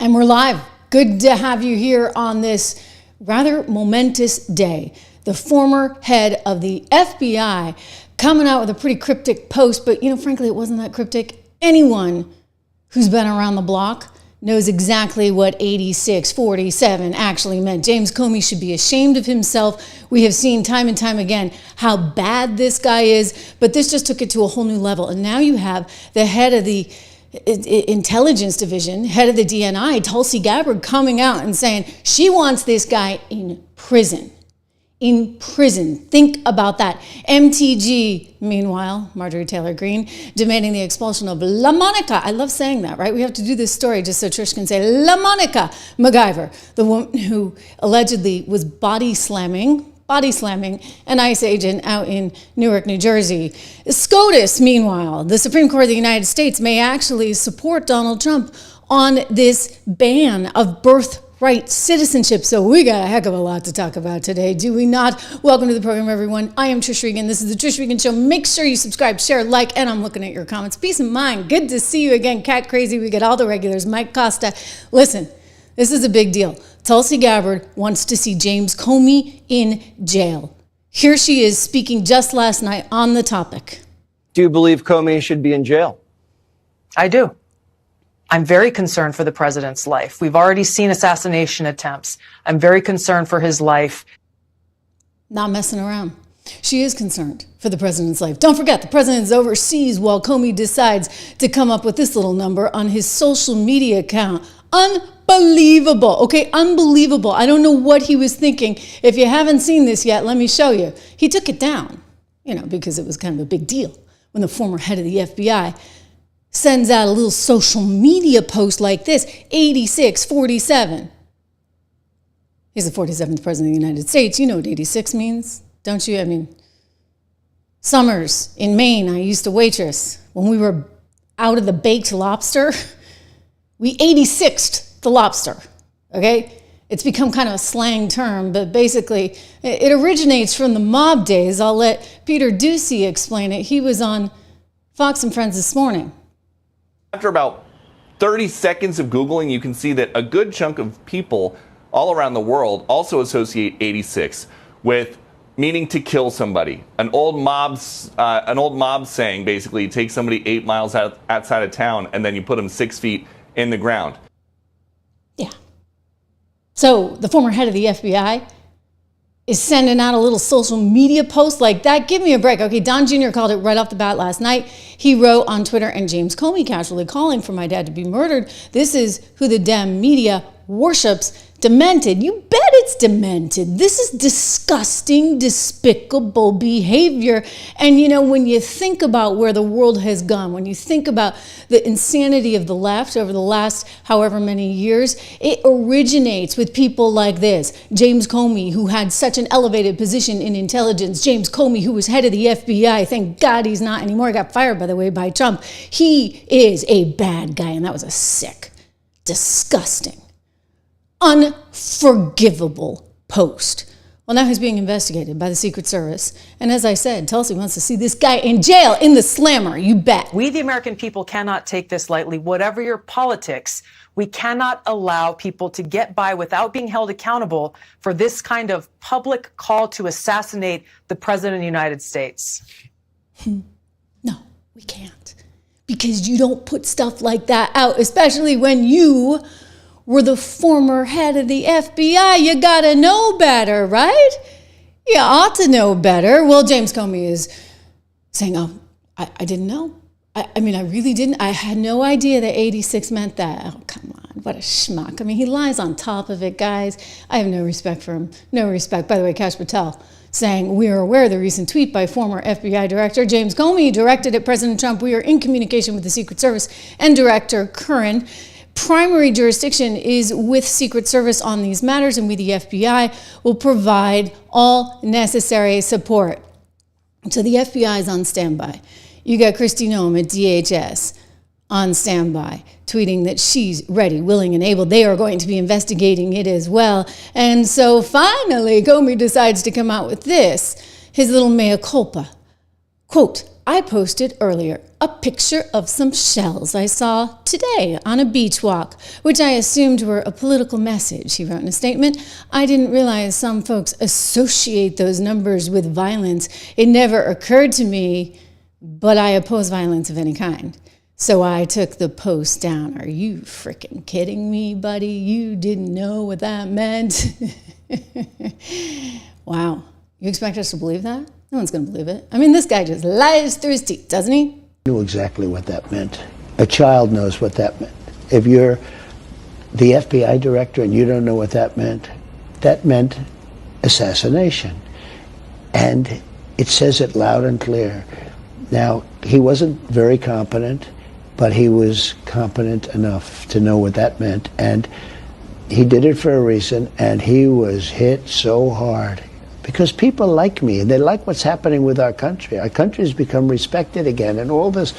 And we're live. Good to have you here on this rather momentous day. The former head of the FBI coming out with a pretty cryptic post, but frankly, it wasn't that cryptic. Anyone who's been around the block knows exactly what 8647 actually meant. James Comey should be ashamed of himself. We have seen time and time again how bad this guy is, but this just took it to a whole new level. And now you have the head of the Intelligence Division, head of the DNI, Tulsi Gabbard, coming out and saying she wants this guy in prison. In prison. Think about that. MTG, meanwhile, Marjorie Taylor Greene, demanding the expulsion of LaMonica. I love saying that, right? We have to do this story just so Trish can say LaMonica McGiver, the woman who allegedly was body slamming an ICE agent out in Newark, New Jersey. SCOTUS, meanwhile, the Supreme Court of the United States may actually support Donald Trump on this ban of birthright citizenship. So we got a heck of a lot to talk about today, do we not? Welcome to the program, everyone. I am Trish Regan. This is the Trish Regan Show. Make sure you subscribe, share, like, and I'm looking at your comments. Peace of mind. Good to see you again. Cat Crazy. We got all the regulars. Mike Costa. Listen, this is a big deal. Tulsi Gabbard wants to see James Comey in jail. Here she is speaking just last night on the topic. Do you believe Comey should be in jail? I do. I'm very concerned for the president's life. We've already seen assassination attempts. I'm very concerned for his life. Not messing around. She is concerned for the president's life. Don't forget, the president is overseas while Comey decides to come up with this little number on his social media account. Unbelievable. Okay, unbelievable. I don't know what he was thinking. If you haven't seen this yet, let me show you. He took it down, because it was kind of a big deal when the former head of the FBI sends out a little social media post like this, 8647. He's the 47th president of the United States. You know what 86 means, don't you? Summers in Maine, I used to waitress. When we were out of the baked lobster, we 86'd the lobster, okay? It's become kind of a slang term, but basically it originates from the mob days. I'll let Peter Ducey explain it. He was on Fox and Friends this morning. After about 30 seconds of Googling, you can see that a good chunk of people all around the world also associate 86 with meaning to kill somebody. An old mob saying, basically, you take somebody 8 miles outside of town and then you put them 6 feet in the ground. Yeah. So the former head of the FBI is sending out a little social media post like that. Give me a break. Okay, Don Jr. called it right off the bat last night. He wrote on Twitter, and James Comey casually calling for my dad to be murdered. This is who the damn media worships. Demented. You bet it's demented. This is disgusting, despicable behavior. And when you think about where the world has gone, when you think about the insanity of the left over the last however many years, it originates with people like this. James Comey, who had such an elevated position in intelligence. James Comey, who was head of the FBI. Thank God he's not anymore. He got fired, by the way, by Trump. He is a bad guy, and that was a sick, disgusting, unforgivable post. Well, now he's being investigated by the Secret Service. And as I said, Tulsi wants to see this guy in jail, in the slammer, you bet. We, the American people, cannot take this lightly. Whatever your politics, we cannot allow people to get by without being held accountable for this kind of public call to assassinate the President of the United States. No, we can't. Because you don't put stuff like that out, especially when you were the former head of the FBI. You gotta know better, right? You ought to know better. Well, James Comey is saying, I didn't know. I really didn't. I had no idea that 86 meant that. Oh, come on, what a schmuck. He lies on top of it, guys. I have no respect for him. No respect. By the way, Kash Patel saying, we are aware of the recent tweet by former FBI Director James Comey directed at President Trump. We are in communication with the Secret Service and Director Curran. Primary jurisdiction is with Secret Service on these matters, and we, the FBI, will provide all necessary support. So the FBI is on standby. You got Kristi Noem at DHS on standby, tweeting that she's ready, willing, and able. They are going to be investigating it as well. And so finally, Comey decides to come out with this, his little mea culpa. Quote, I posted earlier a picture of some shells I saw today on a beach walk, which I assumed were a political message, he wrote in a statement. I didn't realize some folks associate those numbers with violence. It never occurred to me, but I oppose violence of any kind. So I took the post down. Are you freaking kidding me, buddy? You didn't know what that meant? Wow. You expect us to believe that? No one's going to believe it. I mean, this guy just lies through his teeth, doesn't he? Knew exactly what that meant. A child knows what that meant. If you're the FBI director and you don't know what that meant assassination. And it says it loud and clear. Now, he wasn't very competent, but he was competent enough to know what that meant. And he did it for a reason, and he was hit so hard. Because people like me, and they like what's happening with our country. Our country has become respected again, and all this.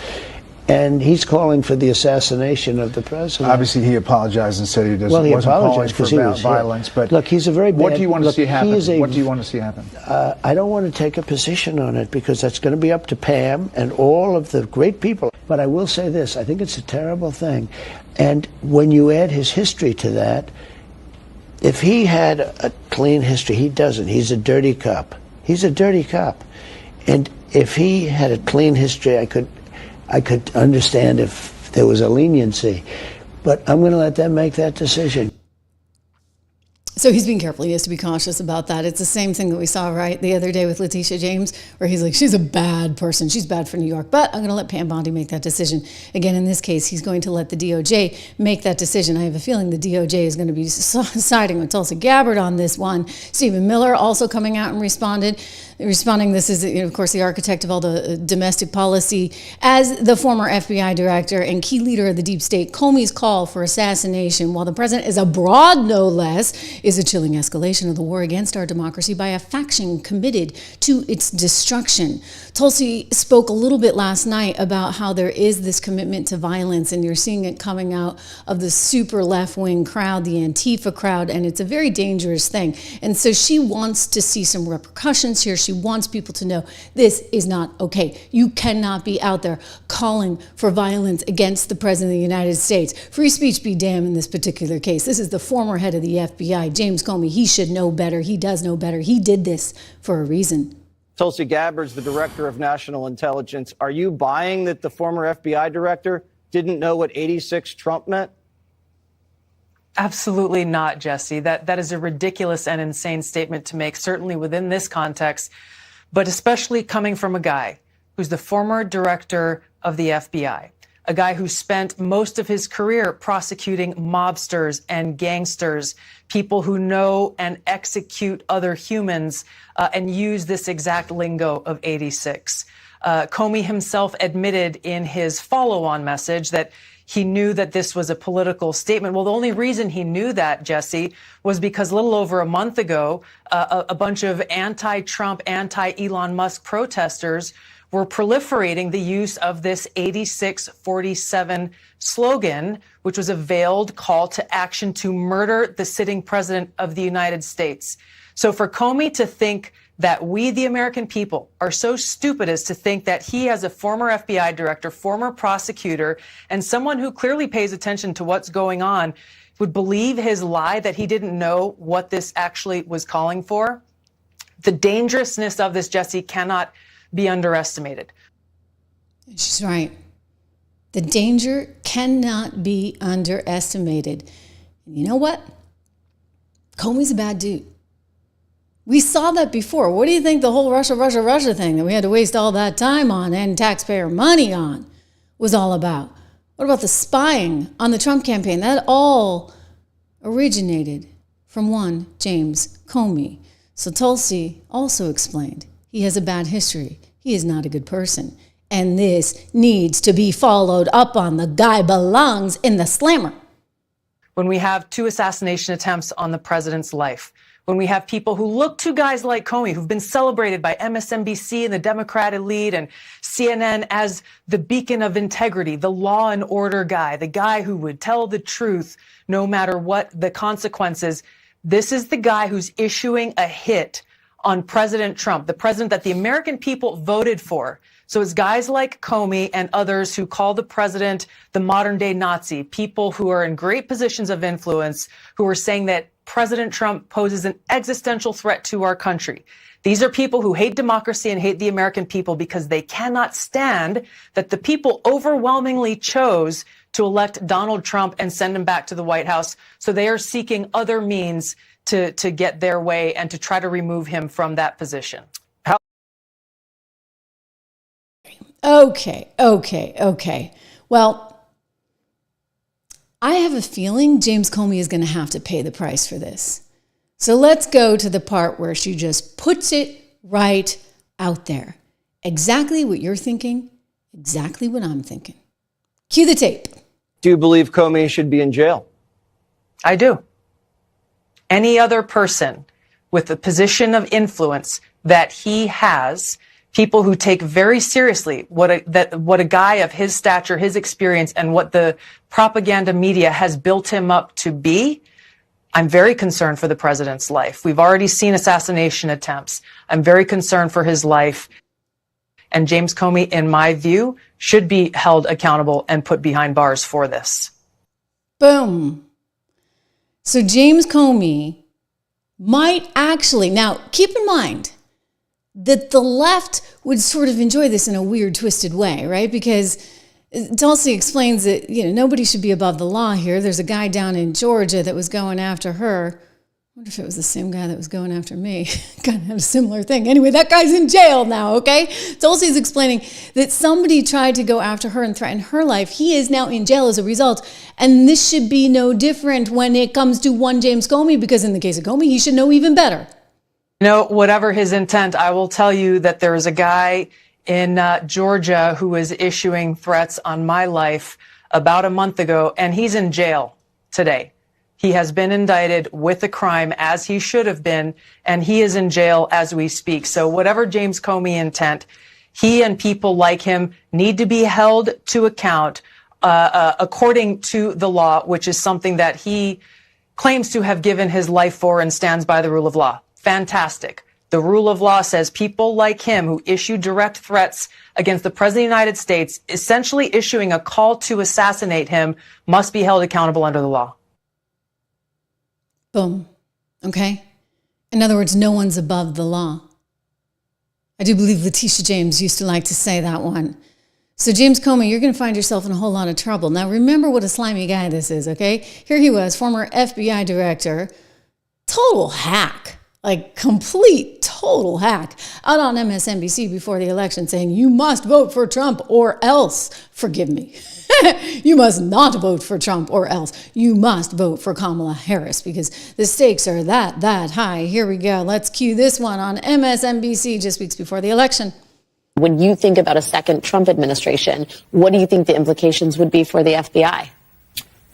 And he's calling for the assassination of the president. Obviously, he apologized and said he doesn't. Well, he wasn't apologized because he was violence. Here. But look, he's a very bad. What do you want to see happen? What do you want to see happen? I don't want to take a position on it because that's going to be up to Pam and all of the great people. But I will say this: I think it's a terrible thing, and when you add his history to that. If he had a clean history, he doesn't. He's a dirty cop. He's a dirty cop. And if he had a clean history, I could understand if there was a leniency. But I'm going to let them make that decision. So he's being careful. He has to be cautious about that. It's the same thing that we saw, right, the other day with Letitia James, where he's like, she's a bad person. She's bad for New York. But I'm going to let Pam Bondi make that decision. Again, in this case, he's going to let the DOJ make that decision. I have a feeling the DOJ is going to be siding with Tulsi Gabbard on this one. Stephen Miller also coming out and responding. This is, of course, the architect of all the domestic policy. As the former FBI director and key leader of the deep state, Comey's call for assassination, while the president is abroad, no less, is a chilling escalation of the war against our democracy by a faction committed to its destruction. Tulsi spoke a little bit last night about how there is this commitment to violence, and you're seeing it coming out of the super left-wing crowd, the Antifa crowd, and it's a very dangerous thing. And so she wants to see some repercussions here. She wants people to know this is not okay. You cannot be out there calling for violence against the president of the United States. Free speech be damned in this particular case. This is the former head of the FBI, James Comey. He should know better. He does know better. He did this for a reason. Tulsi Gabbard's the director of national intelligence. Are you buying that the former FBI director didn't know what 86 Trump meant? Absolutely not, Jesse. That is a ridiculous and insane statement to make, certainly within this context, but especially coming from a guy who's the former director of the FBI, a guy who spent most of his career prosecuting mobsters and gangsters, people who know and execute other humans and use this exact lingo of 86. Comey himself admitted in his follow-on message that he knew that this was a political statement. Well, the only reason he knew that, Jesse, was because a little over a month ago, a bunch of anti-Trump, anti-Elon Musk protesters were proliferating the use of this 8647 slogan, which was a veiled call to action to murder the sitting president of the United States. So for Comey to think that we, the American people, are so stupid as to think that he, as a former FBI director, former prosecutor, and someone who clearly pays attention to what's going on, would believe his lie that he didn't know what this actually was calling for. The dangerousness of this, Jesse, cannot be underestimated. She's right. The danger cannot be underestimated. And you know what? Comey's a bad dude. We saw that before. What do you think the whole Russia thing that we had to waste all that time on and taxpayer money on was all about? What about the spying on the Trump campaign? That all originated from one James Comey. So Tulsi also explained he has a bad history. He is not a good person. And this needs to be followed up on. The guy belongs in the slammer. When we have 2 assassination attempts on the president's life, when we have people who look to guys like Comey, who've been celebrated by MSNBC and the Democrat elite and CNN as the beacon of integrity, the law and order guy, the guy who would tell the truth no matter what the consequences, this is the guy who's issuing a hit on President Trump, the president that the American people voted for So it's guys like Comey and others who call the president the modern day Nazi, people who are in great positions of influence, who are saying that President Trump poses an existential threat to our country. These are people who hate democracy and hate the American people because they cannot stand that the people overwhelmingly chose to elect Donald Trump and send him back to the White House. So they are seeking other means to get their way and to try to remove him from that position. Okay. Well, I have a feeling James Comey is going to have to pay the price for this. So let's go to the part where she just puts it right out there. Exactly what you're thinking, exactly what I'm thinking. Cue the tape. Do you believe Comey should be in jail? I do. Any other person with the position of influence that he has, people who take very seriously what a guy of his stature, his experience, and what the propaganda media has built him up to be, I'm very concerned for the president's life. We've already seen assassination attempts. I'm very concerned for his life. And James Comey, in my view, should be held accountable and put behind bars for this. Boom. So James Comey might actually, now keep in mind that the left would sort of enjoy this in a weird, twisted way, right? Because Tulsi explains that, nobody should be above the law here. There's a guy down in Georgia that was going after her. I wonder if it was the same guy that was going after me. Kind of had a similar thing. Anyway, that guy's in jail now, okay? Tulsi's explaining that somebody tried to go after her and threaten her life. He is now in jail as a result. And this should be no different when it comes to one James Comey, because in the case of Comey, he should know even better. Whatever his intent, I will tell you that there is a guy in Georgia who was issuing threats on my life about a month ago, and he's in jail today. He has been indicted with a crime, as he should have been, and he is in jail as we speak. So whatever James Comey intent, he and people like him need to be held to account according to the law, which is something that he claims to have given his life for and stands by the rule of law. Fantastic. The rule of law says people like him who issue direct threats against the President of the United States, essentially issuing a call to assassinate him, must be held accountable under the law. Boom. Okay? In other words, no one's above the law. I do believe Letitia James used to like to say that one. So James Comey, you're going to find yourself in a whole lot of trouble. Now, remember what a slimy guy this is, okay? Here he was, former FBI director, total hack. Like complete, total hack, out on MSNBC before the election saying, you must vote for Trump or else, forgive me, you must not vote for Trump or else. You must vote for Kamala Harris because the stakes are that high. Here we go. Let's cue this one on MSNBC just weeks before the election. When you think about a second Trump administration, what do you think the implications would be for the FBI?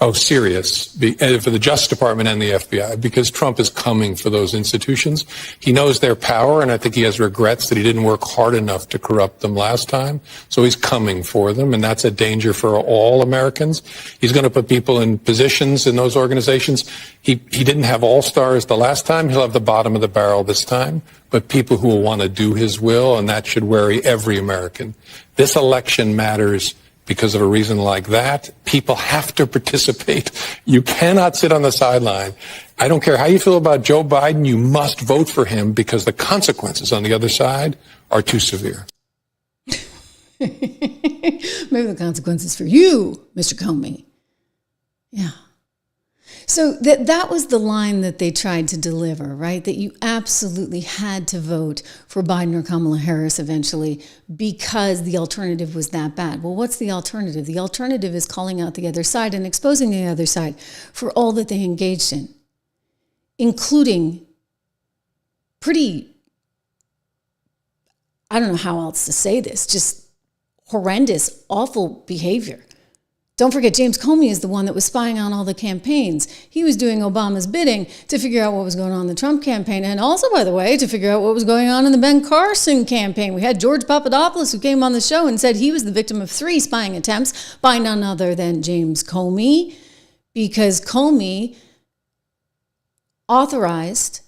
Oh, serious, for the Justice Department and the FBI, because Trump is coming for those institutions. He knows their power, and I think he has regrets that he didn't work hard enough to corrupt them last time. So he's coming for them, and that's a danger for all Americans. He's going to put people in positions in those organizations. He didn't have all-stars the last time. He'll have the bottom of the barrel this time, but people who will want to do his will, and that should worry every American. This election matters. Because of a reason like that, people have to participate. You cannot sit on the sideline. I don't care how you feel about Joe Biden, you must vote for him because the consequences on the other side are too severe. Maybe the consequences for you, Mr. Comey. Yeah. So that was the line that they tried to deliver, right? That you absolutely had to vote for Biden or Kamala Harris eventually because the alternative was that bad. Well, what's the alternative? The alternative is calling out the other side and exposing the other side for all that they engaged in, including pretty, I don't know how else to say this, just horrendous, awful behavior. Don't forget, James Comey is the one that was spying on all the campaigns. He was doing Obama's bidding to figure out what was going on in the Trump campaign, and also, by the way, to figure out what was going on in the Ben Carson campaign. We had George Papadopoulos, who came on the show and said he was the victim of 3 spying attempts by none other than James Comey, because Comey authorized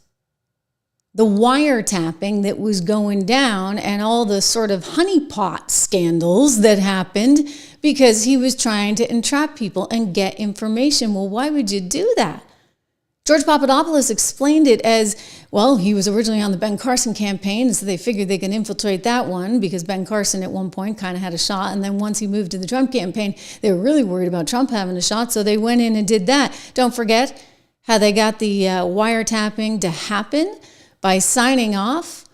the wiretapping that was going down and all the sort of honeypot scandals that happened because he was trying to entrap people and get information. Well, why would you do that? George Papadopoulos explained it as, well, he was originally on the Ben Carson campaign, so they figured they could infiltrate that one because Ben Carson at one point kind of had a shot. And then once he moved to the Trump campaign, they were really worried about Trump having a shot, so they went in and did that. Don't forget how they got the wiretapping to happen by signing off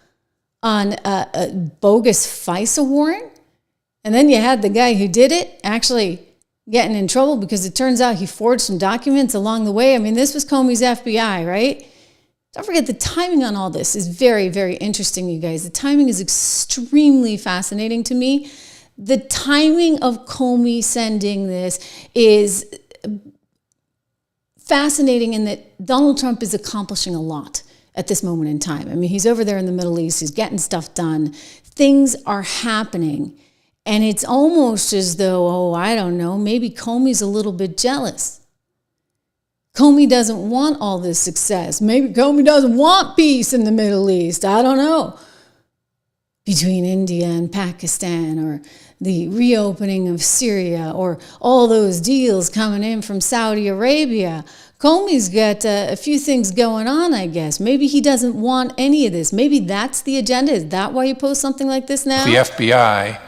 on a bogus FISA warrant. And then you had the guy who did it actually getting in trouble because it turns out he forged some documents along the way. I mean, this was Comey's FBI, right? Don't forget the timing on all this is very, very interesting, you guys. The timing is extremely fascinating to me. The timing of Comey sending this is fascinating in that Donald Trump is accomplishing a lot at this moment in time. I mean, he's over there in the Middle East. He's getting stuff done. Things are happening. And it's almost as though, I don't know, maybe Comey's a little bit jealous. Comey doesn't want all this success. Maybe Comey doesn't want peace in the Middle East. I don't know. Between India and Pakistan, or the reopening of Syria, or all those deals coming in from Saudi Arabia. Comey's got a few things going on, I guess. Maybe he doesn't want any of this. Maybe that's the agenda. Is that why you post something like this now? The FBI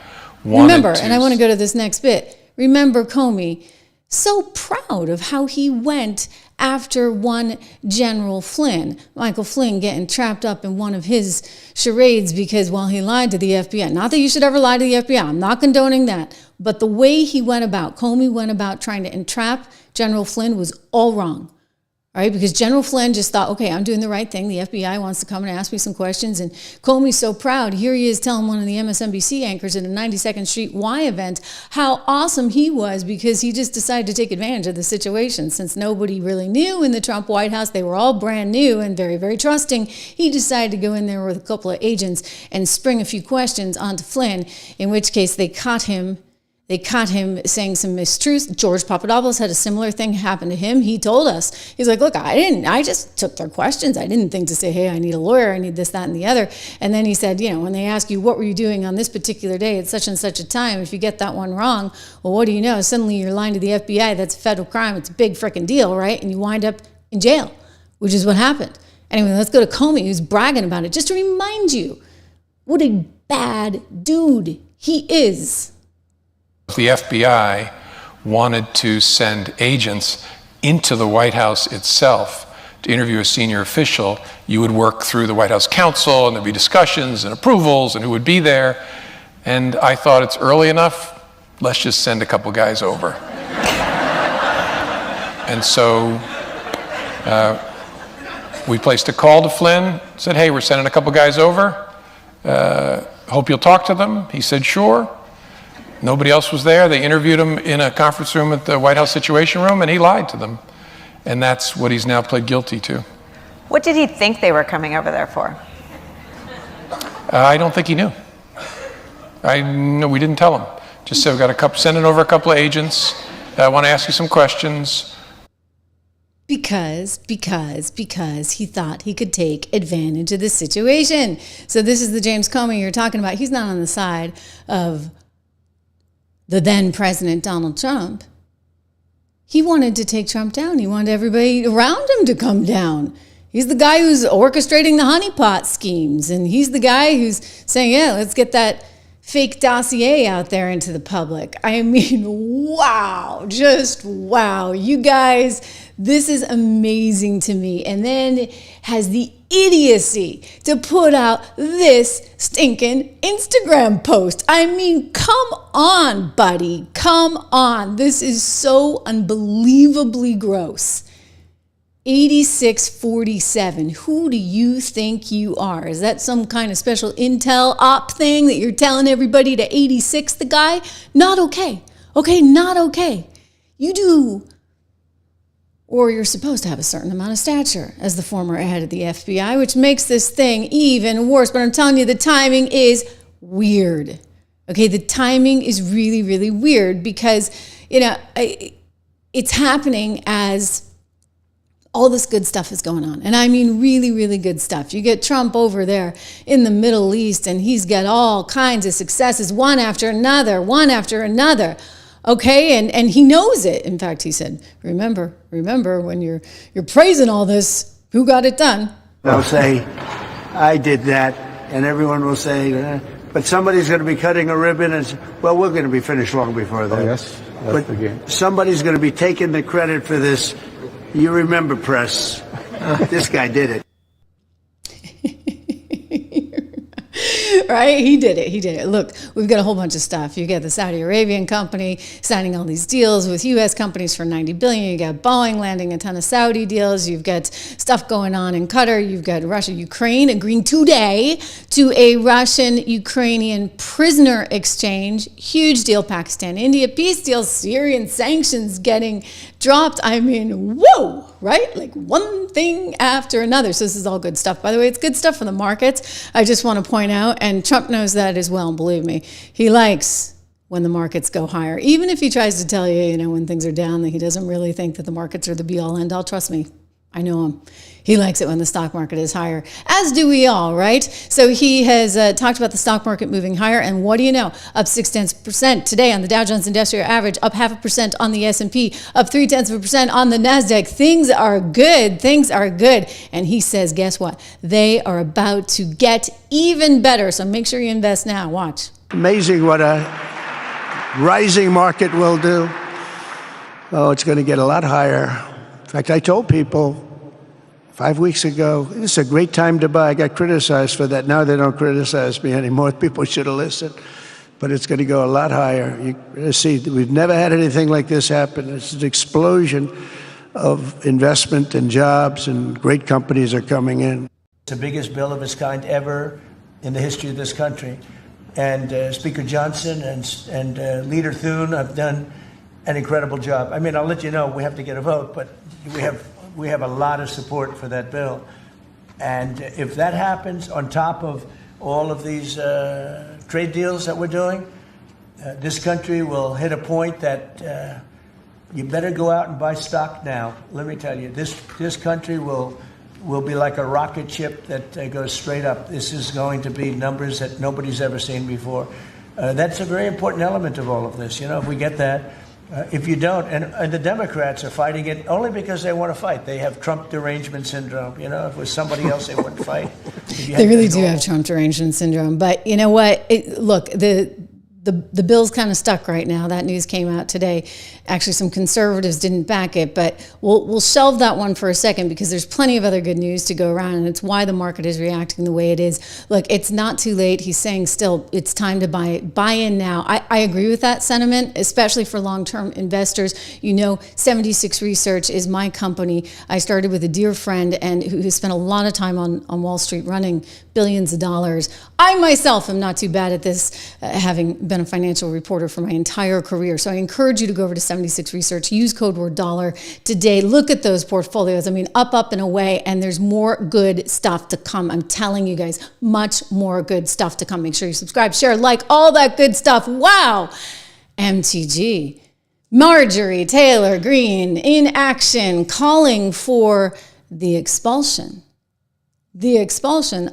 Remember, and I want to go to this next bit. Remember Comey, so proud of how he went after one General Flynn, Michael Flynn, getting trapped up in one of his charades because, well, he lied to the FBI. Not that you should ever lie to the FBI. I'm not condoning that. But the way he went about, Comey went about trying to entrap General Flynn was all wrong. All right, because General Flynn just thought, okay, I'm doing the right thing. The FBI wants to come and ask me some questions. And Comey's so proud. Here he is telling one of the MSNBC anchors at a 92nd Street Y event how awesome he was because he just decided to take advantage of the situation. Since nobody really knew in the Trump White House, they were all brand new and very, very trusting. He decided to go in there with a couple of agents and spring a few questions onto Flynn, in which case they caught him. They caught him saying some mistruths. George Papadopoulos had a similar thing happen to him. He told us, he's like, look, I just took their questions. I didn't think to say, hey, I need a lawyer, I need this, that, and the other. And then he said, when they ask you, what were you doing on this particular day at such and such a time? If you get that one wrong, well, what do you know? Suddenly you're lying to the FBI. That's a federal crime. It's a big freaking deal, right? And you wind up in jail, which is what happened. Anyway, let's go to Comey, who's bragging about it. Just to remind you what a bad dude he is. The FBI wanted to send agents into the White House itself to interview a senior official. You would work through the White House counsel, and there'd be discussions and approvals and who would be there. And I thought, it's early enough, let's just send a couple guys over. And so we placed a call to Flynn, said, hey, we're sending a couple guys over. Hope you'll talk to them. He said, sure. Nobody else was there. They interviewed him in a conference room at the White House Situation Room, and he lied to them. And that's what he's now pled guilty to. What did he think they were coming over there for? I don't think he knew. No, we didn't tell him. Just said, we've got sending over a couple of agents. I want to ask you some questions. Because he thought he could take advantage of the situation. So this is the James Comey you're talking about. He's not on the side of the then President Donald Trump. He wanted to take Trump down. He wanted everybody around him to come down. He's the guy who's orchestrating the honeypot schemes. And he's the guy who's saying, yeah, let's get that fake dossier out there into the public. I mean, wow, just wow. You guys, this is amazing to me. And then has the idiocy to put out this stinking Instagram post. I mean, come on, buddy. Come on. This is so unbelievably gross. 8647. Who do you think you are? Is that some kind of special intel op thing that you're telling everybody to 86 the guy? Not okay. Okay, not okay. You do, or you're supposed to have a certain amount of stature as the former head of the FBI, which makes this thing even worse. But I'm telling you, the timing is weird. Okay, the timing is really, really weird because, it's happening as all this good stuff is going on. And I mean really, really good stuff. You get Trump over there in the Middle East, and he's got all kinds of successes, one after another. Okay, and he knows it. In fact, he said, remember when you're praising all this, who got it done? They'll say, I did that, and everyone will say, but somebody's going to be cutting a ribbon, and say, well, we're going to be finished long before that. Oh, yes, that's the game. Somebody's going to be taking the credit for this. You remember, press, this guy did it. Right? He did it. Look, we've got a whole bunch of stuff. You got the Saudi Arabian company signing all these deals with U.S. companies for $90 billion. You got Boeing landing a ton of Saudi deals. You've got stuff going on in Qatar. You've got Russia, Ukraine agreeing today to a Russian-Ukrainian prisoner exchange. Huge deal. Pakistan, India, peace deals. Syrian sanctions getting dropped. I mean, whoa, right? Like one thing after another. So this is all good stuff. By the way, it's good stuff for the markets. I just want to point out, and Trump knows that as well, and believe me, he likes when the markets go higher. Even if he tries to tell you, when things are down, that he doesn't really think that the markets are the be-all, end-all. Trust me, I know him. He likes it when the stock market is higher, as do we all, right? So he has talked about the stock market moving higher, and what do you know? Up 0.6% today on the Dow Jones Industrial Average, up 0.5% on the S&P, up 0.3% on the NASDAQ. Things are good. And he says, guess what? They are about to get even better. So make sure you invest now. Watch. Amazing what a rising market will do. Oh, it's going to get a lot higher. In fact, I told people 5 weeks ago, this is a great time to buy. I got criticized for that. Now they don't criticize me anymore. People should have listened. But it's going to go a lot higher. You're going to see, we've never had anything like this happen. It's an explosion of investment and jobs, and great companies are coming in. It's the biggest bill of its kind ever in the history of this country. And Speaker Johnson and Leader Thune have done an incredible job. I mean, I'll let you know, we have to get a vote, but we have a lot of support for that bill. And if that happens on top of all of these trade deals that we're doing, this country will hit a point that you better go out and buy stock now. Let me tell you, this country will be like a rocket ship that goes straight up. This is going to be numbers that nobody's ever seen before. That's a very important element of all of this. If we get that. If you don't, and the Democrats are fighting it only because they want to fight. They have Trump derangement syndrome. If it was somebody else, they wouldn't fight. They really do have Trump derangement syndrome. But you know what? Look, the bill's kind of stuck right now. That news came out today. Actually, some conservatives didn't back it, but we'll shelve that one for a second because there's plenty of other good news to go around, and it's why the market is reacting the way it is. Look, it's not too late. He's saying still it's time to buy in now. I agree with that sentiment, especially for long-term investors. 76 Research is my company. I started with a dear friend and who spent a lot of time on Wall Street running billions of dollars. I myself am not too bad at this, having been a financial reporter for my entire career. So I encourage you to go over to 76 Research, use code word dollar today. Look at those portfolios. I mean, up and away, and there's more good stuff to come. I'm telling you guys, much more good stuff to come. Make sure you subscribe, share, like, all that good stuff. Wow. MTG. Marjorie Taylor Greene in action, calling for the expulsion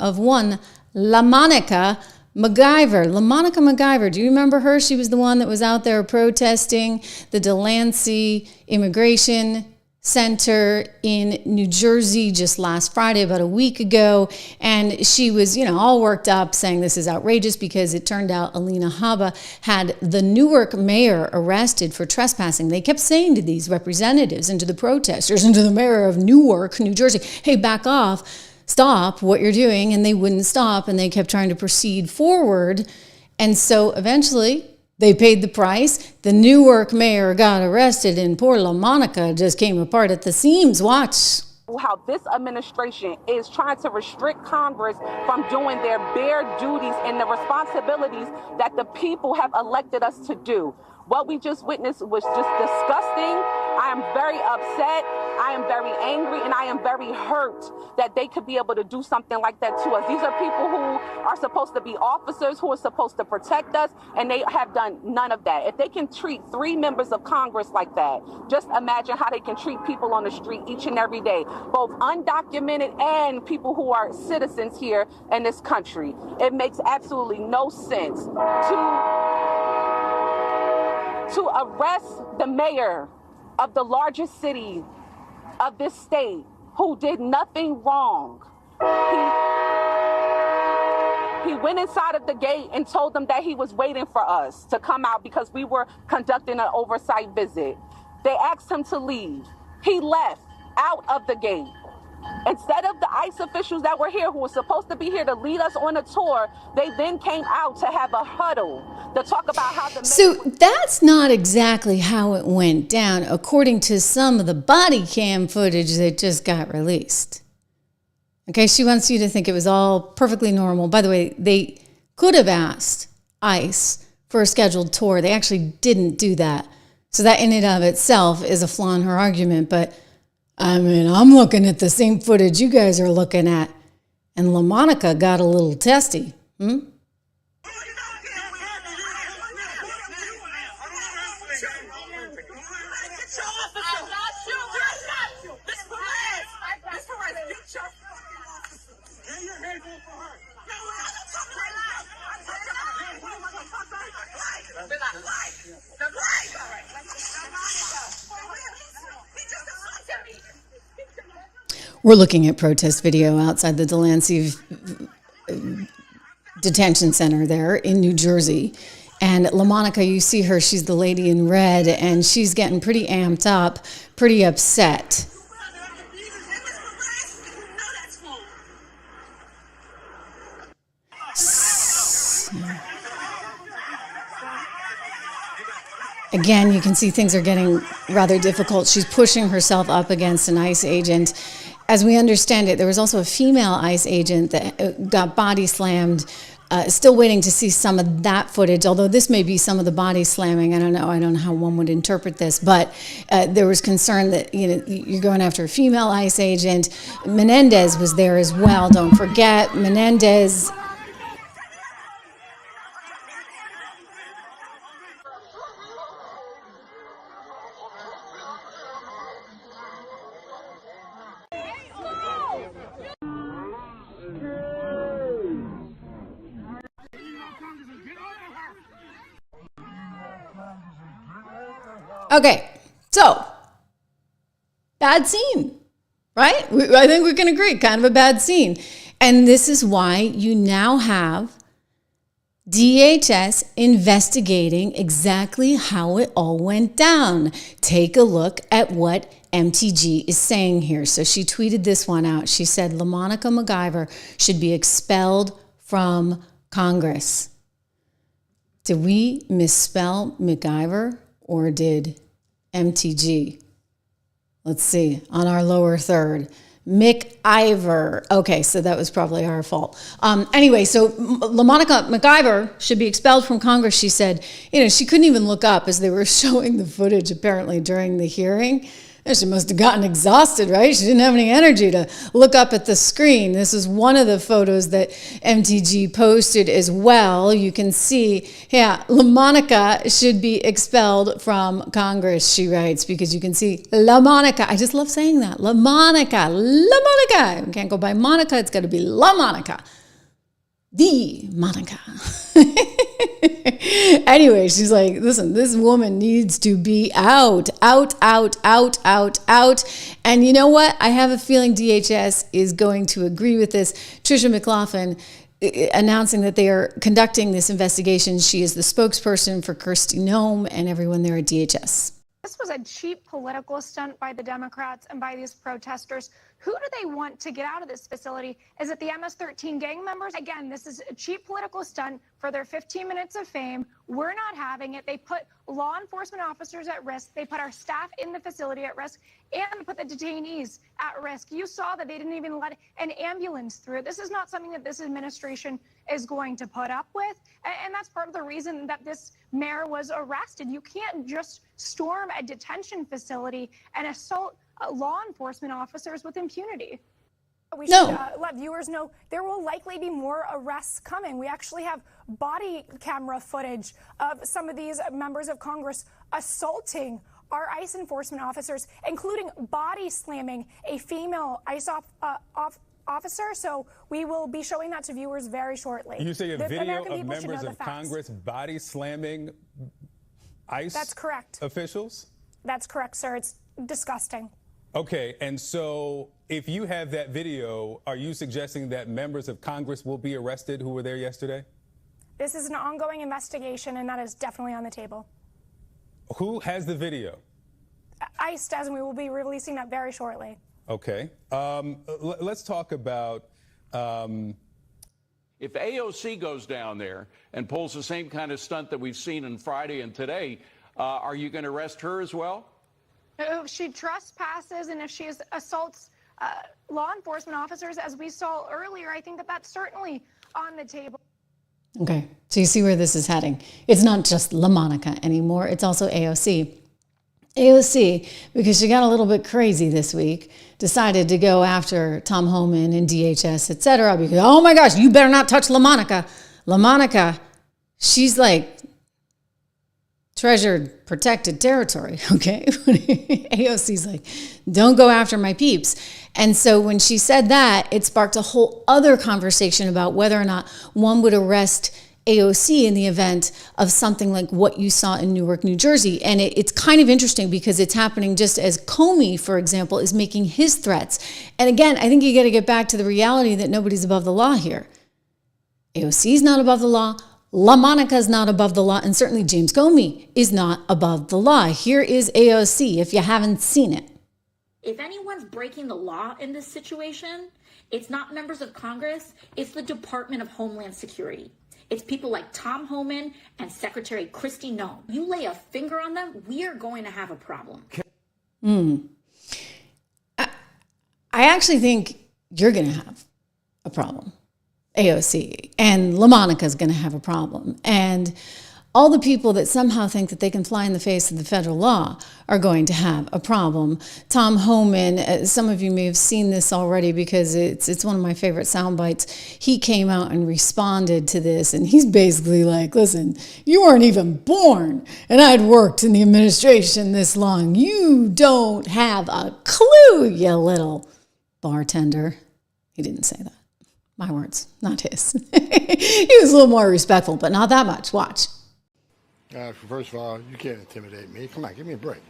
of one LaMonica McGiver. LaMonica McGiver, do you remember her? She was the one that was out there protesting the Delancey Immigration Center in New Jersey just last Friday, about a week ago. And she was, all worked up saying this is outrageous because it turned out Alina Habba had the Newark mayor arrested for trespassing. They kept saying to these representatives and to the protesters and to the mayor of Newark, New Jersey, hey, back off. Stop what you're doing, and they wouldn't stop, and they kept trying to proceed forward. And so eventually they paid the price. The Newark mayor got arrested, and poor LaMonica just came apart at the seams. Watch. How this administration is trying to restrict Congress from doing their bare duties and the responsibilities that the people have elected us to do. What we just witnessed was just disgusting. I am very upset. I am very angry, and I am very hurt that they could be able to do something like that to us. These are people who are supposed to be officers, who are supposed to protect us, and they have done none of that. If they can treat 3 members of Congress like that, just imagine how they can treat people on the street each and every day, both undocumented and people who are citizens here in this country. It makes absolutely no sense to arrest the mayor of the largest city of this state who did nothing wrong. He went inside of the gate and told them that he was waiting for us to come out because we were conducting an oversight visit. They asked him to leave. He left out of the gate. Instead of the ICE officials that were here, who were supposed to be here to lead us on a tour, they then came out to have a huddle to talk about how the... So that's not exactly how it went down, according to some of the body cam footage that just got released. Okay, she wants you to think it was all perfectly normal. By the way, they could have asked ICE for a scheduled tour. They actually didn't do that. So that in and of itself is a flaw in her argument, but I mean, I'm looking at the same footage you guys are looking at, and LaMonica got a little testy. We're looking at protest video outside the Delancey detention center there in New Jersey. And LaMonica, you see her, she's the lady in red, and she's getting pretty amped up, pretty upset. Again, you can see things are getting rather difficult. She's pushing herself up against an ICE agent. As we understand it, there was also a female ICE agent that got body slammed. Still waiting to see some of that footage, although this may be some of the body slamming. I don't know how one would interpret this, but there was concern that you're going after a female ICE agent. Menendez was there as well. Don't forget, Menendez. Okay, so bad scene, right? I think we can agree, kind of a bad scene. And this is why you now have DHS investigating exactly how it all went down. Take a look at what MTG is saying here. So she tweeted this one out. She said, LaMonica McGiver should be expelled from Congress. Did we misspell McGiver or did MTG? Let's see, on our lower third. McIver. Okay, so that was probably our fault. Anyway, so LaMonica McGiver should be expelled from Congress, she said. She couldn't even look up as they were showing the footage apparently during the hearing. And she must have gotten exhausted, right? She didn't have any energy to look up at the screen. This is one of the photos that MTG posted as well. You can see, LaMonica should be expelled from Congress, she writes, because you can see LaMonica. I just love saying that. LaMonica. We can't go by Monica. It's got to be LaMonica. The Monica. Anyway, she's like, listen, this woman needs to be out. And you know what? I have a feeling DHS is going to agree with this. Tricia McLaughlin announcing that they are conducting this investigation. She is the spokesperson for Kirsty Noem and everyone there at DHS. This was a cheap political stunt by the Democrats and by these protesters. Who do they want to get out of this facility? Is it the MS-13 gang members? Again, this is a cheap political stunt for their 15 minutes of fame. We're not having it. They put law enforcement officers at risk. They put our staff in the facility at risk and put the detainees at risk. You saw that they didn't even let an ambulance through. This is not something that this administration is going to put up with. And that's part of the reason that this mayor was arrested. You can't just storm a detention facility and assault law enforcement officers with impunity. We should let viewers know there will likely be more arrests coming. We actually have body camera footage of some of these members of Congress assaulting our ICE enforcement officers, including body slamming a female ICE officer. So we will be showing that to viewers very shortly. You say a video of members of Congress body slamming ICE officials? That's correct, sir. It's disgusting. Okay, and so if you have that video, are you suggesting that members of Congress will be arrested who were there yesterday? This is an ongoing investigation, and that is definitely on the table. Who has the video? ICE does, and we will be releasing that very shortly. Okay. Let's talk about... If AOC goes down there and pulls the same kind of stunt that we've seen on Friday and today, are you going to arrest her as well? If she trespasses and if she assaults law enforcement officers, as we saw earlier, I think that that's certainly on the table. Okay, so you see where this is heading. It's not just LaMonica anymore. It's also AOC. AOC, because she got a little bit crazy this week, decided to go after Tom Homan and DHS, etc. Because, oh my gosh, you better not touch LaMonica. LaMonica, she's like treasured, protected territory, okay? AOC's like, don't go after my peeps. And so when she said that, it sparked a whole other conversation about whether or not one would arrest AOC in the event of something like what you saw in Newark, New Jersey. And it's kind of interesting because it's happening just as Comey, for example, is making his threats. And again, I think you got to get back to the reality that nobody's above the law here. AOC is not above the law. LaMonica is not above the law, and certainly James Comey is not above the law. Here is AOC, if you haven't seen it. If anyone's breaking the law in this situation, it's not members of Congress, it's the Department of Homeland Security. It's people like Tom Homan and Secretary Kristi Noem. You lay a finger on them, we are going to have a problem. I actually think you're going to have a problem. AOC and LaMonica is going to have a problem. And all the people that somehow think that they can fly in the face of the federal law are going to have a problem. Tom Homan, some of you may have seen this already because it's one of my favorite sound bites. He came out and responded to this, and he's basically like, listen, you weren't even born, and I'd worked in the administration this long. You don't have a clue, you little bartender. He didn't say that. My words, not his. He was a little more respectful, but not that much. Watch. First of all, you can't intimidate me. Come on, give me a break.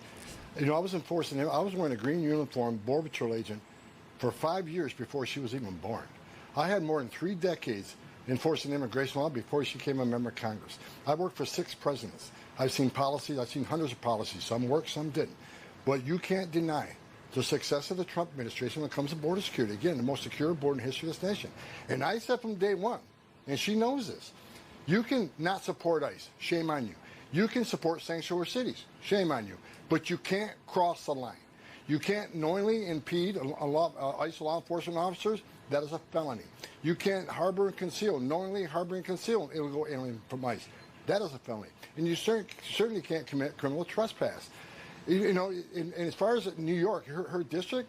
You know, I was enforcing him. I was wearing a green uniform, Border Patrol agent, for 5 years before she was even born. I had more than 3 decades enforcing immigration law before she became a member of Congress. I worked for 6 presidents. I've seen policies. I've seen hundreds of policies. Some worked, some didn't. But you can't deny the success of the Trump administration when it comes to border security. Again, the most secure border in the history of this nation. And I said from day one, and she knows this, you can not support ICE. Shame on you. You can support sanctuary cities. Shame on you. But you can't cross the line. You can't knowingly impede ICE law enforcement officers. That is a felony. You can't harbor and conceal, knowingly harbor and conceal an illegal alien from ICE. That is a felony. And you certainly can't commit criminal trespass. You know, and as far as New York, her district,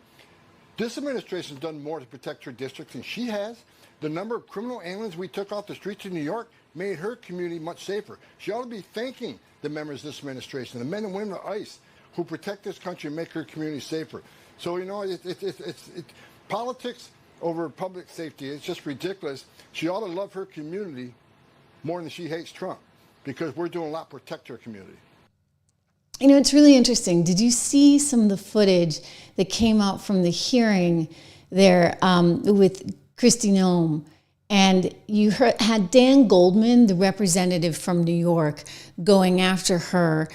this administration's done more to protect her district than she has. The number of criminal aliens we took off the streets of New York made her community much safer. She ought to be thanking the members of this administration, the men and women of ICE who protect this country and make her community safer. So, you know, it's politics over public safety. It's just ridiculous. She ought to love her community more than she hates Trump because we're doing a lot to protect her community. You know, it's really interesting. Did you see some of the footage that came out from the hearing there with Kristi Noem? And you had Dan Goldman, the representative from New York, going after her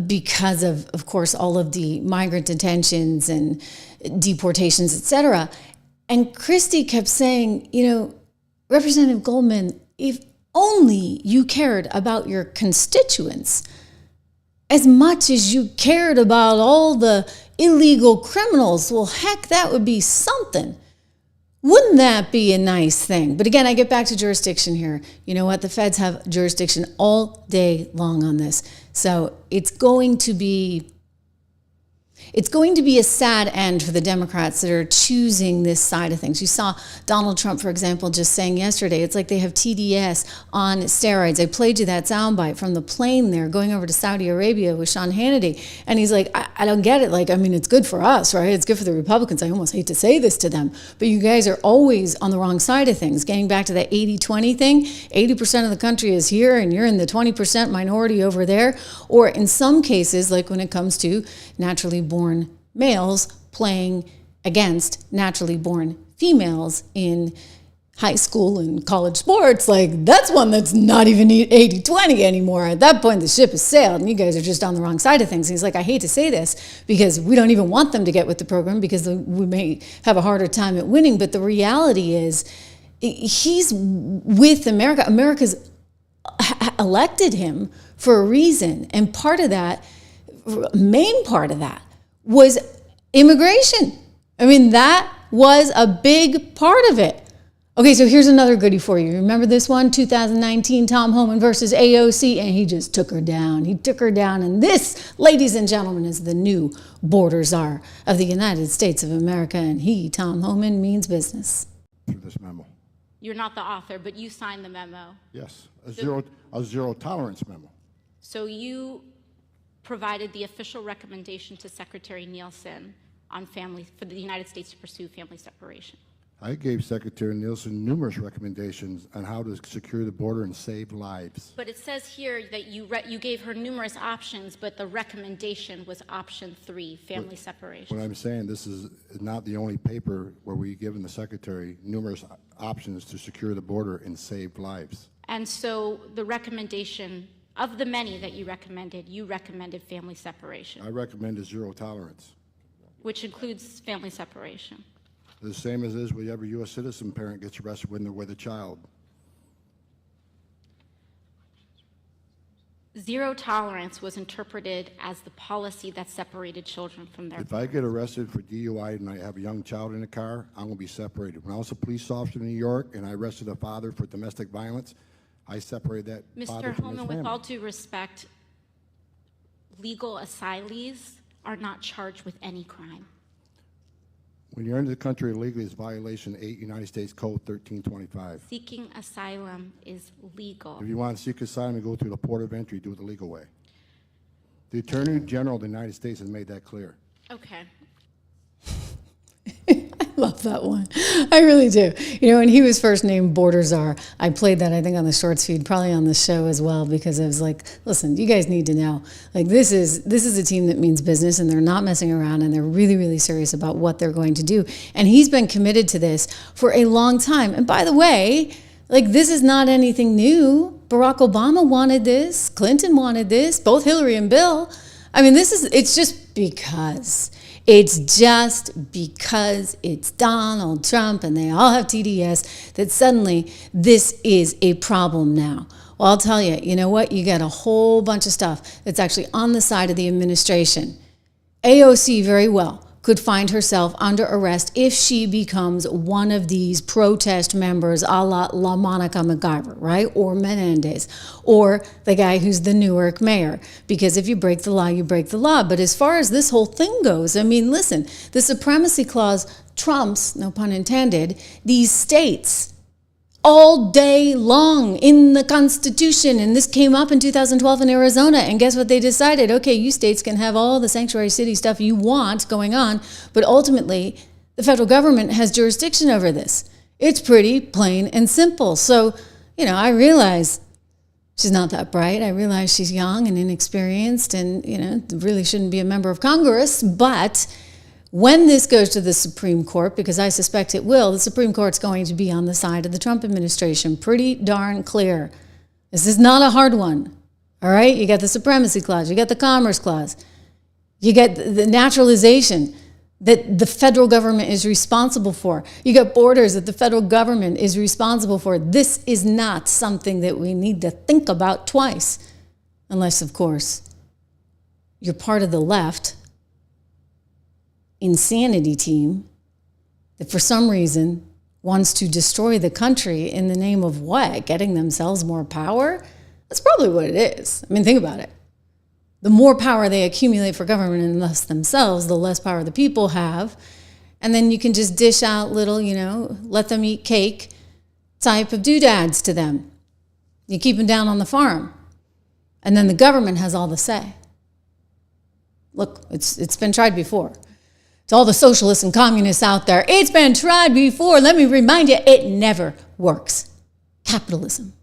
because of course, all of the migrant detentions and deportations, et cetera. And Kristi kept saying, you know, Representative Goldman, if only you cared about your constituents as much as you cared about all the illegal criminals. Well, heck, that would be something. Wouldn't that be a nice thing? But again, I get back to jurisdiction here. You know what? The feds have jurisdiction all day long on this. So it's going to be It's going to be a sad end for the Democrats that are choosing this side of things. You saw Donald Trump, for example, just saying yesterday, it's like they have TDS on steroids. I played you that soundbite from the plane there going over to Saudi Arabia with Sean Hannity. And he's like, I don't get it. Like, I mean, it's good for us, right? It's good for the Republicans. I almost hate to say this to them, but you guys are always on the wrong side of things. Getting back to that 80-20 thing, 80% of the country is here and you're in the 20% minority over there. Or in some cases, like when it comes to naturally born males playing against naturally born females in high school and college sports, like that's one that's not even 80-20 anymore. At that point, the ship has sailed and you guys are just on the wrong side of things. He's like, I hate to say this because we don't even want them to get with the program because we may have a harder time at winning. But the reality is he's with America. America's elected him for a reason. And part of that, main part of that, was immigration. I mean, that was a big part of it. Okay, so here's another goodie for you. Remember this one? 2019, Tom Homan versus AOC, and he just took her down. He took her down, and this, ladies and gentlemen, is the new border czar of the United States of America, and he, Tom Homan, means business. Through this memo. You're not the author, but you signed the memo. Yes, a zero tolerance memo. So you provided the official recommendation to Secretary Nielsen on for the United States to pursue family separation. I gave Secretary Nielsen numerous recommendations on how to secure the border and save lives. But it says here that you gave her numerous options, but the recommendation was option 3, family separation. What I'm saying, this is not the only paper where we've given the Secretary numerous options to secure the border and save lives. And so the recommendation, of the many that you recommended family separation. I recommended zero tolerance. Which includes family separation. The same as is with every U.S. citizen parent gets arrested when they're with a child. Zero tolerance was interpreted as the policy that separated children from their If I get arrested for DUI and I have a young child in the car, I'm going to be separated. When I was a police officer in New York and I arrested a father for domestic violence, I separated that father from his family. Mr. Homan, with all due respect, legal asylees are not charged with any crime. When you're into the country illegally, it's violation 8 United States Code 1325. Seeking asylum is legal. If you want to seek asylum and go through the port of entry, do it the legal way. The Attorney General of the United States has made that clear. Okay. I love that one. I really do. You know, when he was first named Border Czar, I played that, I think, on the shorts feed, probably on the show as well, because I was like, listen, you guys need to know. Like, this is a team that means business, and they're not messing around, and they're really, really serious about what they're going to do. And he's been committed to this for a long time. And by the way, like, this is not anything new. Barack Obama wanted this. Clinton wanted this. Both Hillary and Bill. I mean, it's just because. It's just because it's Donald Trump and they all have TDS that suddenly this is a problem now. Well, I'll tell you, you know what? You got a whole bunch of stuff that's actually on the side of the administration. AOC very well could find herself under arrest if she becomes one of these protest members a la LaMonica McGiver, right? Or Menendez, or the guy who's the Newark mayor. Because if you break the law, you break the law. But as far as this whole thing goes, I mean, listen, the Supremacy Clause trumps, no pun intended, these states all day long in the Constitution. And this came up in 2012 in Arizona. And guess what they decided? Okay, you states can have all the sanctuary city stuff you want going on, but ultimately the federal government has jurisdiction over this. It's pretty plain and simple. So, you know, I realize she's not that bright. I realize she's young and inexperienced and, you know, really shouldn't be a member of Congress. But when this goes to the Supreme Court, because I suspect it will, the Supreme Court's going to be on the side of the Trump administration. Pretty darn clear. This is not a hard one. All right? You got the Supremacy Clause. You got the Commerce Clause. You got the naturalization that the federal government is responsible for. You got borders that the federal government is responsible for. This is not something that we need to think about twice. Unless, of course, you're part of the left insanity team that for some reason wants to destroy the country in the name of what? Getting themselves more power? That's probably what it is. I mean, think about it. The more power they accumulate for government and thus themselves, the less power the people have. And then you can just dish out little, let them eat cake type of doodads to them. You keep them down on the farm. And then the government has all the say. Look, it's been tried before. To all the socialists and communists out there, it's been tried before. Let me remind you, it never works. Capitalism.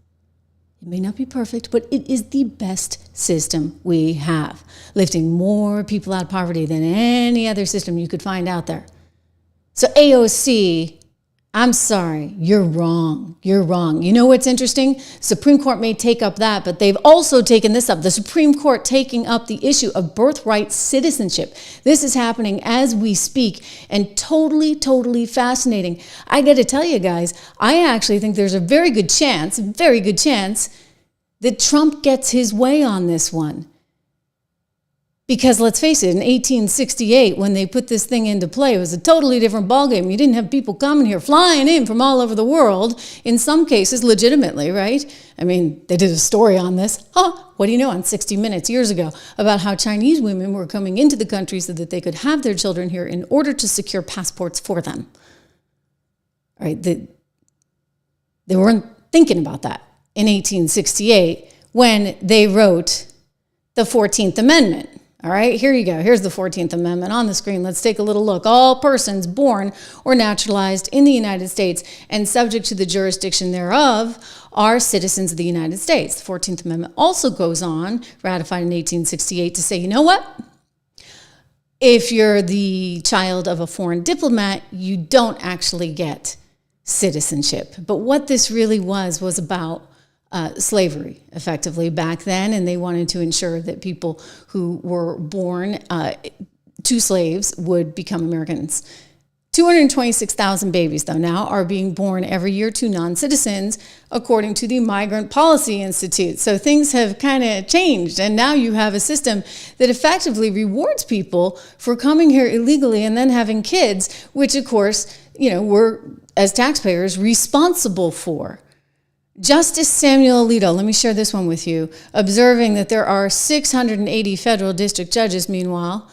It may not be perfect, but it is the best system we have, lifting more people out of poverty than any other system you could find out there. So AOC, I'm sorry, you're wrong. You're wrong. You know what's interesting? Supreme Court may take up that, but they've also taken this up. The Supreme Court taking up the issue of birthright citizenship. This is happening as we speak, and totally, totally fascinating. I got to tell you guys, I actually think there's a very good chance that Trump gets his way on this one. Because let's face it, in 1868, when they put this thing into play, it was a totally different ballgame. You didn't have people coming here, flying in from all over the world, in some cases legitimately, right? I mean, they did a story on this. What do you know, on 60 Minutes years ago, about how Chinese women were coming into the country so that they could have their children here in order to secure passports for them. All right, they weren't thinking about that in 1868 when they wrote the 14th Amendment. All right, here you go. Here's the 14th Amendment on the screen. Let's take a little look. All persons born or naturalized in the United States and subject to the jurisdiction thereof are citizens of the United States. The 14th Amendment also goes on, ratified in 1868, to say, you know what? If you're the child of a foreign diplomat, you don't actually get citizenship. But what this really was about slavery, effectively, back then, and they wanted to ensure that people who were born to slaves would become Americans. 226,000 babies, though, now are being born every year to non-citizens, according to the Migrant Policy Institute. So things have kind of changed, and now you have a system that effectively rewards people for coming here illegally and then having kids, which, of course, we're, as taxpayers, responsible for. Justice Samuel Alito, let me share this one with you, observing that there are 680 federal district judges, meanwhile,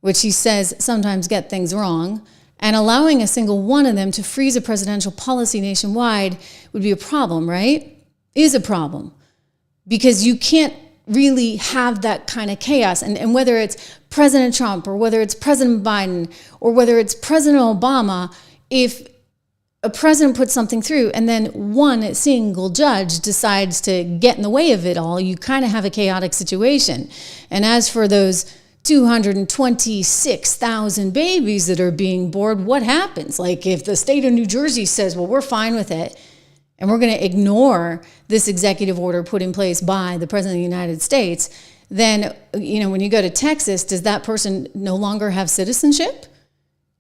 which he says sometimes get things wrong, and allowing a single one of them to freeze a presidential policy nationwide would be a problem, right? Is a problem. Because you can't really have that kind of chaos. And whether it's President Trump or whether it's President Biden or whether it's President Obama, if a president puts something through and then one single judge decides to get in the way of it all, you kind of have a chaotic situation. And as for those 226,000 babies that are being born, what happens? Like if the state of New Jersey says, well, we're fine with it, and we're going to ignore this executive order put in place by the President of the United States, then, when you go to Texas, does that person no longer have citizenship?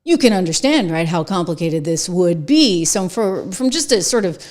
You can understand, right, how complicated this would be. So from just a sort of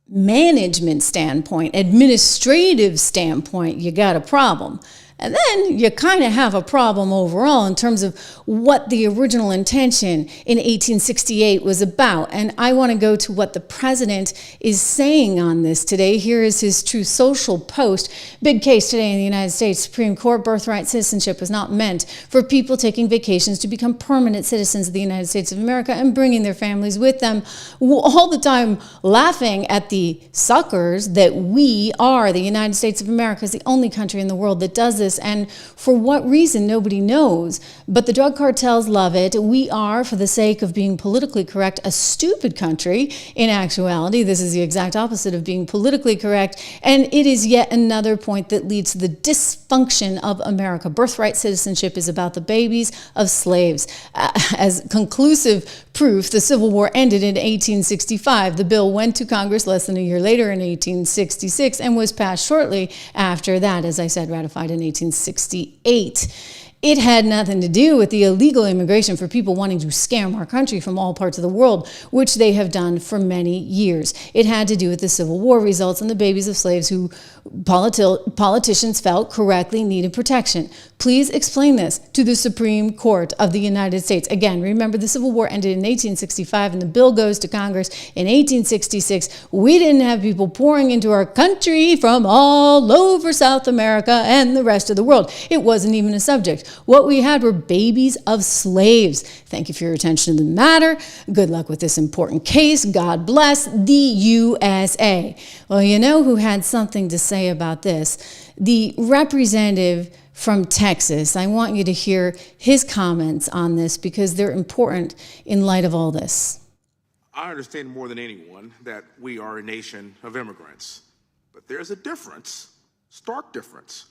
management standpoint, administrative standpoint, you got a problem. And then you kind of have a problem overall in terms of what the original intention in 1868 was about. And I want to go to what the president is saying on this today. Here is his Truth Social post. Big case today in the United States Supreme Court. Birthright citizenship was not meant for people taking vacations to become permanent citizens of the United States of America and bringing their families with them, all the time laughing at the suckers that we are. The United States of America is the only country in the world that does this. And for what reason, nobody knows. But the drug cartels love it. We are, for the sake of being politically correct, a stupid country. In actuality, this is the exact opposite of being politically correct. And it is yet another point that leads to the dysfunction of America. Birthright citizenship is about the babies of slaves. As conclusive proof, the Civil War ended in 1865. The bill went to Congress less than a year later in 1866 and was passed shortly after that, as I said, ratified in 1868. It had nothing to do with the illegal immigration for people wanting to scam our country from all parts of the world, which they have done for many years. It had to do with the Civil War results and the babies of slaves who politicians felt correctly needed protection. Please explain this to the Supreme Court of the United States. Again, remember the Civil War ended in 1865 and the bill goes to Congress in 1866. We didn't have people pouring into our country from all over South America and the rest of the world. It wasn't even a subject. What we had were babies of slaves. Thank you for your attention to the matter. Good luck with this important case. God bless the USA. Well, you know who had something to say about this? The representative from Texas. I want you to hear his comments on this because they're important in light of all this. I understand more than anyone that we are a nation of immigrants, but there's a difference, stark difference,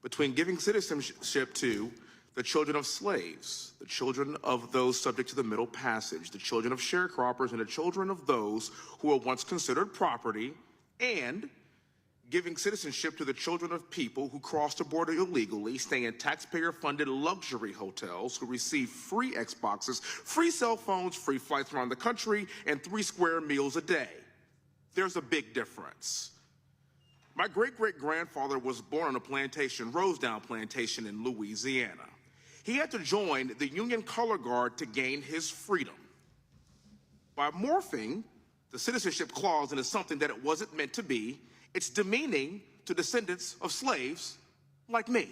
between giving citizenship to the children of slaves, the children of those subject to the Middle Passage, the children of sharecroppers, and the children of those who were once considered property, and giving citizenship to the children of people who cross the border illegally, stay in taxpayer-funded luxury hotels, who receive free Xboxes, free cell phones, free flights around the country, and 3 square meals a day. There's a big difference. My great-great-grandfather was born on a plantation, Rosedowne Plantation in Louisiana. He had to join the Union Color Guard to gain his freedom. By morphing the citizenship clause into something that it wasn't meant to be, it's demeaning to descendants of slaves like me.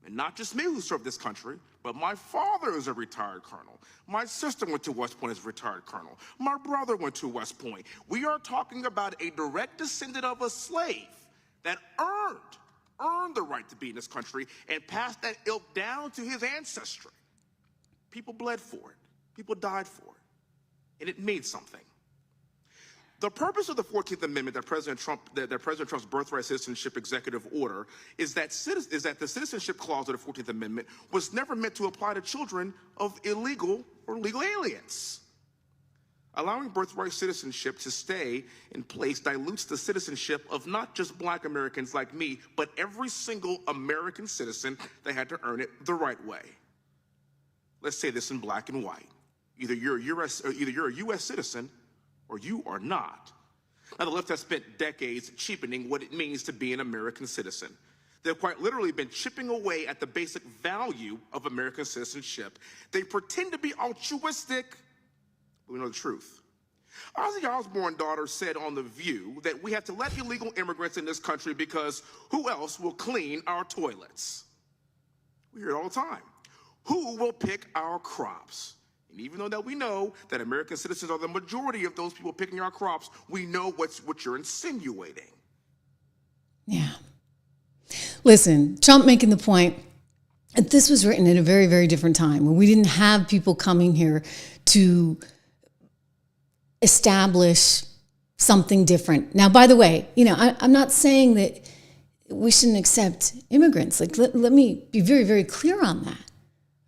And not just me who served this country, but my father is a retired colonel. My sister went to West Point as a retired colonel. My brother went to West Point. We are talking about a direct descendant of a slave that earned the right to be in this country and passed that ilk down to his ancestry. People bled for it. People died for it. And it means something. The purpose of the 14th Amendment that President Trump's birthright citizenship executive order is that the citizenship clause of the 14th Amendment was never meant to apply to children of illegal or legal aliens. Allowing birthright citizenship to stay in place dilutes the citizenship of not just Black Americans like me, but every single American citizen that had to earn it the right way. Let's say this in black and white. Either you're a U.S. citizen or you are not. Now, the left has spent decades cheapening what it means to be an American citizen. They've quite literally been chipping away at the basic value of American citizenship. They pretend to be altruistic, but we know the truth. Ozzy Osbourne's daughter said on The View that we have to let illegal immigrants in this country because who else will clean our toilets? We hear it all the time. Who will pick our crops? And even though that we know that American citizens are the majority of those people picking our crops, we know what you're insinuating. Yeah. Listen, Trump making the point that this was written in a very, very different time when we didn't have people coming here to establish something different. Now, by the way, I'm not saying that we shouldn't accept immigrants. Like, let me be very, very clear on that.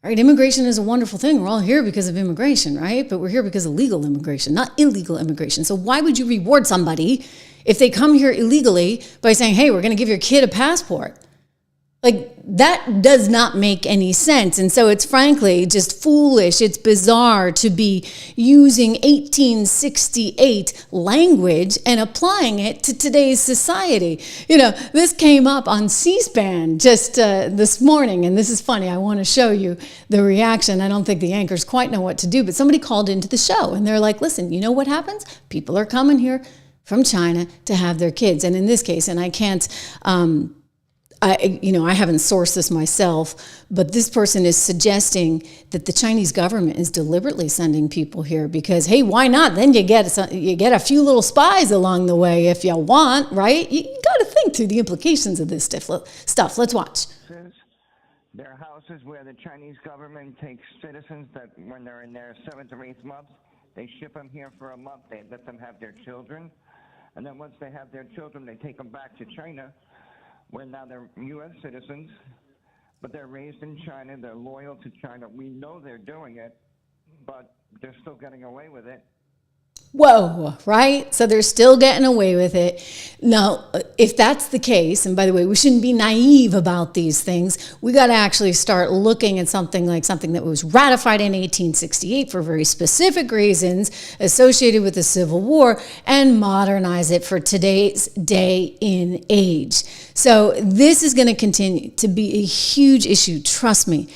Right, immigration is a wonderful thing. We're all here because of immigration, right? But we're here because of legal immigration, not illegal immigration. So why would you reward somebody if they come here illegally by saying, hey, we're going to give your kid a passport? Like, that does not make any sense. And so it's frankly just foolish. It's bizarre to be using 1868 language and applying it to today's society. This came up on C-SPAN just this morning, and this is funny. I want to show you the reaction. I don't think the anchors quite know what to do, but somebody called into the show, and they're like, listen, you know what happens? People are coming here from China to have their kids. And in this case, and I can't... I haven't sourced this myself, but this person is suggesting that the Chinese government is deliberately sending people here because, hey, why not? Then you get a few little spies along the way if you want, right? You got to think through the implications of this stuff. Let's watch. There are houses where the Chinese government takes citizens that when they're in their 7th or 8th month, they ship them here for a month. They let them have their children. And then once they have their children, they take them back to China. Where now they're U.S. citizens, but they're raised in China. They're loyal to China. We know they're doing it, but they're still getting away with it. whoa, right? So they're still getting away with it. Now, if that's the case, and by the way, we shouldn't be naive about these things. We got to actually start looking at something that was ratified in 1868 for very specific reasons associated with the Civil War and modernize it for today's day and age. So this is going to continue to be a huge issue, trust me.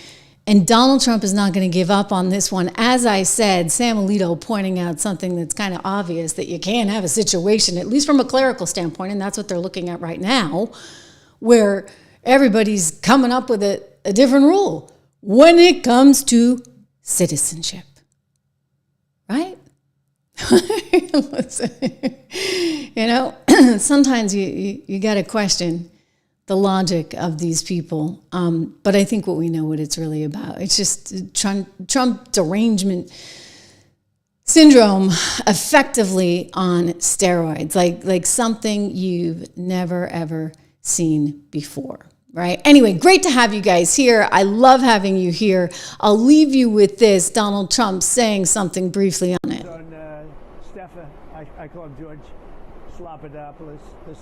And Donald Trump is not going to give up on this one. As I said, Sam Alito pointing out something that's kind of obvious, that you can't have a situation, at least from a clerical standpoint, and that's what they're looking at right now, where everybody's coming up with a different rule when it comes to citizenship. Right? You know, sometimes you got to question the logic of these people. But I think what we know what it's really about. It's just Trump derangement syndrome effectively on steroids, like something you've never, ever seen before. Right? Anyway, great to have you guys here. I love having you here. I'll leave you with this. Donald Trump saying something briefly on it. Steffa, I call him George Slopadopoulos, the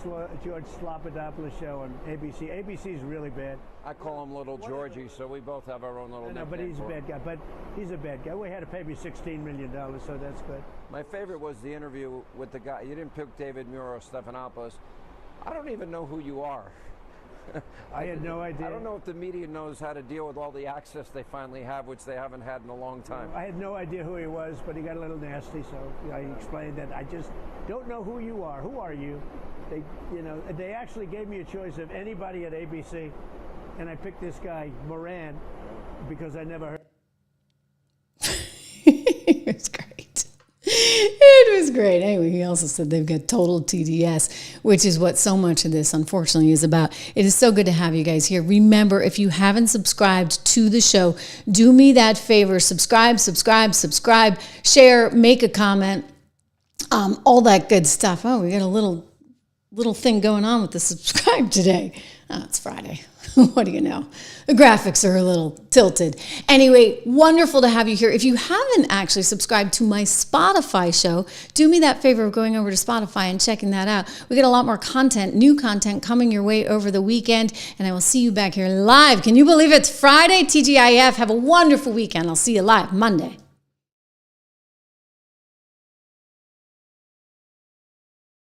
George Slopadopoulos show on ABC. ABC's really bad. I call him Little Georgie, so we both have our own little nickname. No, but he's a bad guy. But he's a bad guy. We had to pay me $16 million, so that's good. My favorite was the interview with the guy. You didn't pick David Muir or Stephanopoulos. I don't even know who you are. I had no idea. I don't know if the media knows how to deal with all the access they finally have, which they haven't had in a long time. I had no idea who he was, but he got a little nasty, so I explained that I just don't know who you are. Who are you? They actually gave me a choice of anybody at ABC, and I picked this guy, Moran, because I never heard. It was great. It was great. Anyway, he also said they've got total TDS, which is what so much of this, unfortunately, is about. It is so good to have you guys here. Remember, if you haven't subscribed to the show, do me that favor. Subscribe, share, make a comment, all that good stuff. Oh, we got a little thing going on with the subscribe today. Oh, it's Friday. What do you know? The graphics are a little tilted. Anyway, wonderful to have you here. If you haven't actually subscribed to my Spotify show, do me that favor of going over to Spotify and checking that out. We get a lot more content, new content coming your way over the weekend, and I will see you back here live. Can you believe it's Friday? TGIF. Have a wonderful weekend. I'll see you live Monday.